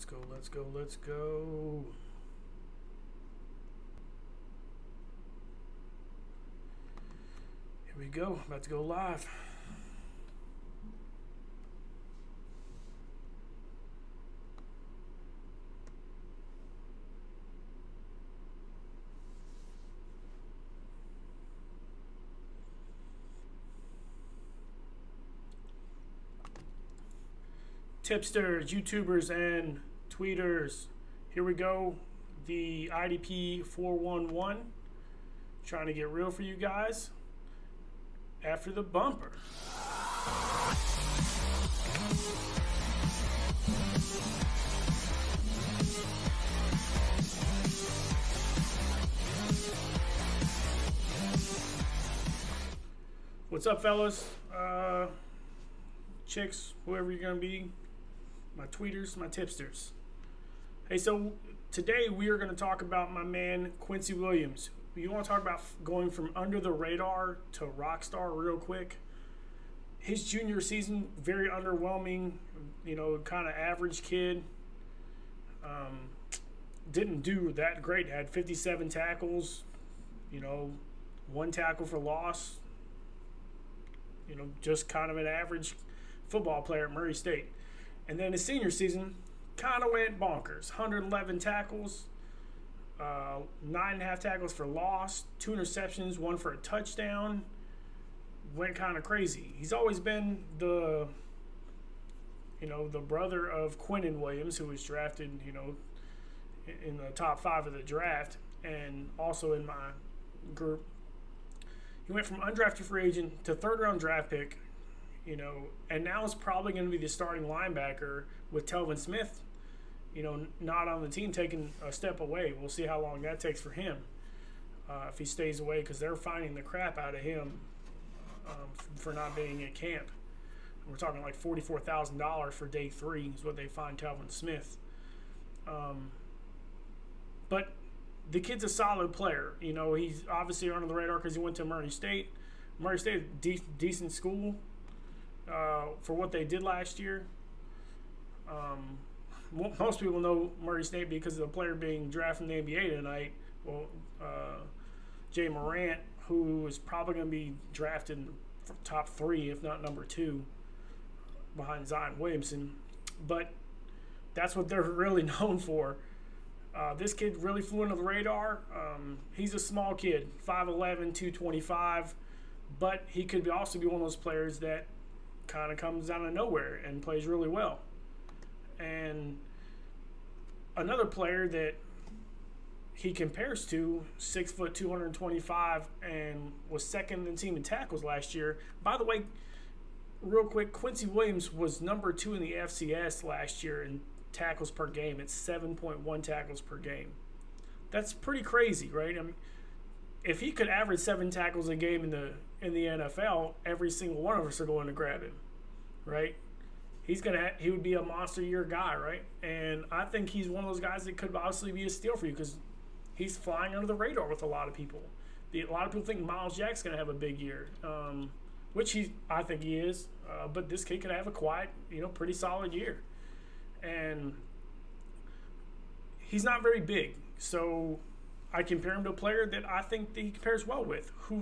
Let's go, let's go, let's go. Here we go, about to go live. Tipsters, YouTubers, and tweeters. Here we go. The IDP 411. Trying to get real for you guys after the bumper. What's up, fellas? Chicks, whoever you're gonna be. My tweeters, my tipsters. Hey, so today we are going to talk about my man Quincy WIlliams. You want to talk about going from under the radar to rock star real quick? His junior season, very underwhelming. You know, kind of average kid. Didn't do that great. Had 57 tackles. You know, 1 tackle for loss. You know, just kind of an average football player at Murray State. And then his senior season kind of went bonkers. 111 tackles, 9.5 tackles for loss, 2 interceptions, 1 for a touchdown. Went kind of crazy. He's always been the brother of Quincy WIlliams, who was drafted, in the top 5 of the draft, and also in my group. He went from undrafted free agent to 3rd-round draft pick. And now is probably going to be the starting linebacker with Telvin Smith, not on the team, taking a step away. We'll see how long that takes for him if he stays away, because they're finding the crap out of him for not being at camp. We're talking like $44,000 for day 3 is what they find Telvin Smith. But the kid's a solid player. He's obviously under the radar because he went to Murray State. Murray State, decent school. For what they did last year. Most people know Murray State because of the player being drafted in the NBA tonight. Well, Jay Morant, who is probably going to be drafted in top 3, if not number 2, behind Zion Williamson. But that's what they're really known for. This kid really flew under the radar. He's a small kid, 5'11", 225, but he could also be one of those players that kind of comes out of nowhere and plays really well. And another player that he compares to, 6 foot 225, and was 2nd in the team in tackles last year. By the way, real quick, Quincy WIlliams was number 2 in the FCS last year in tackles per game. It's 7.1 tackles per game. That's pretty crazy, right? I mean, if he could average 7 tackles a game in the NFL, every single one of us are going to grab him, right? He would be a monster year guy, right? And I think he's one of those guys that could obviously be a steal for you because he's flying under the radar with a lot of people. A lot of people think Miles Jack's going to have a big year, which I think he is. But this kid could have a quiet, pretty solid year. And he's not very big, so I compare him to a player that I think that he compares well with, who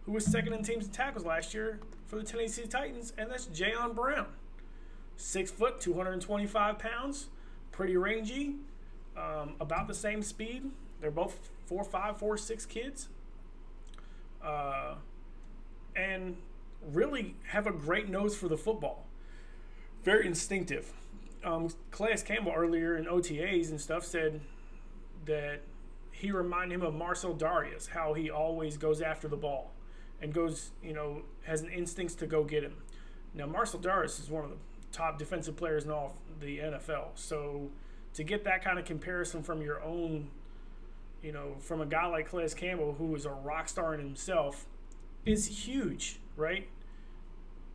was 2nd in teams in tackles last year for the Tennessee Titans, and that's Jayon Brown. 6 foot, 225 pounds, pretty rangy, about the same speed. They're both 4'5", 4'6" kids, and really have a great nose for the football. Very instinctive. Calais Campbell earlier in OTAs and stuff said that he reminded him of Marcel Darius, how he always goes after the ball and goes, has an instincts to go get him. Now, Marcel Darius is one of the top defensive players in all of the NFL. So to get that kind of comparison from your own, from a guy like Calais Campbell, who is a rock star in himself, is huge, right?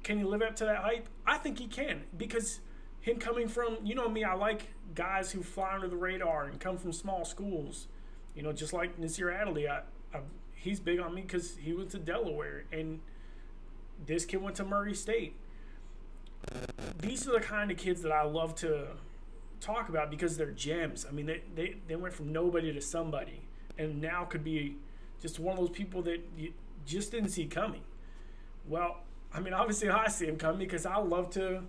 Can he live up to that hype? I think he can, because him coming from, me, I like guys who fly under the radar and come from small schools. Just like Nasir Adderley, he's big on me because he went to Delaware, and this kid went to Murray State. These are the kind of kids that I love to talk about because they're gems. I mean, they went from nobody to somebody, and now could be just one of those people that you just didn't see coming. Well, I mean, obviously I see him coming because I love to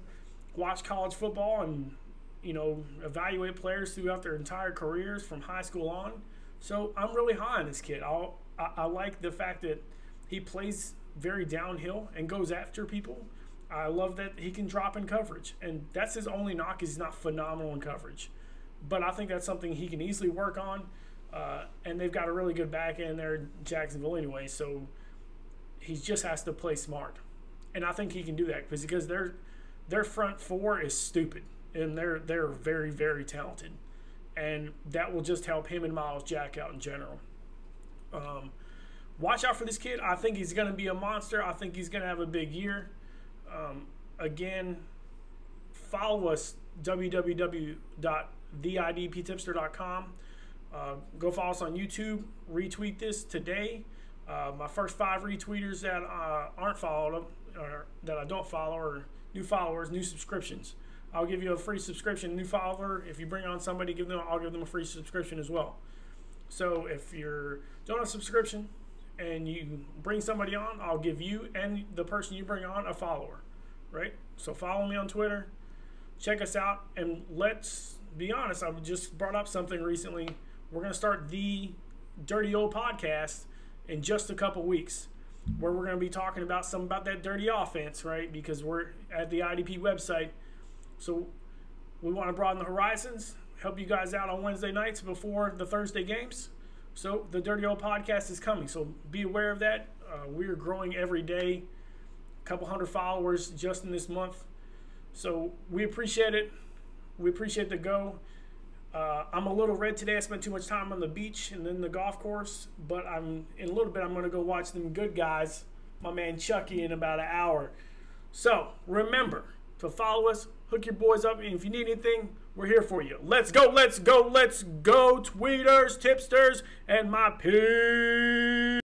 watch college football and, you know, evaluate players throughout their entire careers from high school on. So I'm really high on this kid. I like the fact that he plays very downhill and goes after people. I love that he can drop in coverage, and that's his only knock, is he's not phenomenal in coverage. But I think that's something he can easily work on, and they've got a really good back end there in Jacksonville anyway, so he just has to play smart. And I think he can do that because their front four is stupid, and they're very, very talented. And that will just help him and Miles Jack out in general. Watch out for this kid. I think he's going to be a monster. I think he's going to have a big year. Again, follow us, www.theidptipster.com. Go follow us on YouTube. Retweet this today. My first 5 retweeters that aren't followed, or that I don't follow, or new followers, new subscriptions, I'll give you a free subscription. New follower, if you bring on somebody, I'll give them a free subscription as well. So if you're doing a subscription and you bring somebody on, I'll give you and the person you bring on a follower, right? So follow me on Twitter, check us out, and let's be honest, I just brought up something recently. We're going to start the Dirty Old Podcast in just a couple weeks, where we're going to be talking about that dirty offense, right? Because we're at the IDP website. So we want to broaden the horizons, help you guys out on Wednesday nights before the Thursday games. So the Dirty Old Podcast is coming. So be aware of that. We are growing every day, a couple hundred followers just in this month. So we appreciate it. We appreciate the go. I'm a little red today. I spent too much time on the beach and then the golf course. But in a little bit, I'm going to go watch them good guys, my man Chucky, in about an hour. So remember to follow us, hook your boys up, and if you need anything, we're here for you. Let's go, let's go, let's go, tweeters, tipsters, and my peeps.